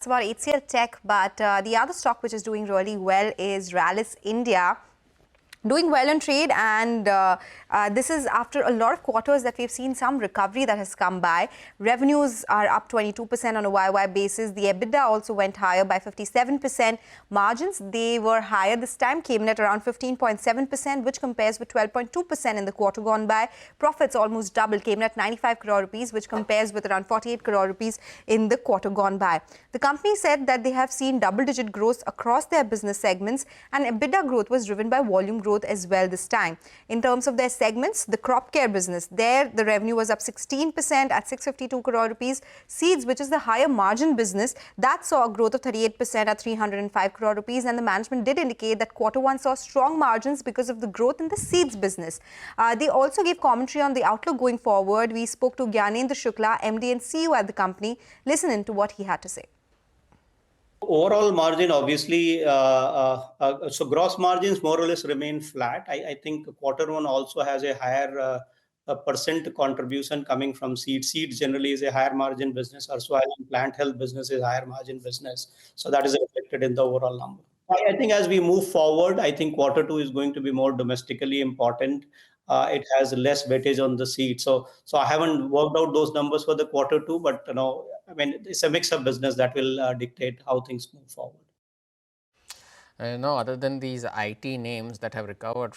It's about HCL Tech, but the other stock which is doing really well is Rallis India. Doing well in trade, and this is after a lot of quarters that we've seen some recovery that has come by. Revenues are up 22% on a YoY basis. The EBITDA also went higher by 57%. Margins, they were higher this time, came in at around 15.7%, which compares with 12.2% in the quarter gone by. Profits almost doubled, came in at 95 crore rupees, which compares with around 48 crore rupees in the quarter gone by. The company said that they have seen double-digit growth across their business segments, and EBITDA growth was driven by volume growth as well this time. In terms of their segments, the crop care business, there the revenue was up 16% at 652 crore rupees. Seeds, which is the higher margin business, that saw a growth of 38% at 305 crore rupees, and the management did indicate that Q1 saw strong margins because of the growth in the seeds business. They also gave commentary on the outlook going forward. We spoke to Gyanendra Shukla, MD and CEO at the company. Listen in to what he had to say. Overall margin, obviously, so gross margins more or less remain flat. I think Q1 also has a higher percent contribution coming from seeds. Seeds generally is a higher margin business. Our soil and plant health business is higher margin business. So that is reflected in the overall number. I think as we move forward, I think Q2 is going to be more domestically important. It has less weightage on the seed. So I haven't worked out those numbers for the Q2, but I mean, it's a mix of business that will dictate how things move forward. Other than these IT names that have recovered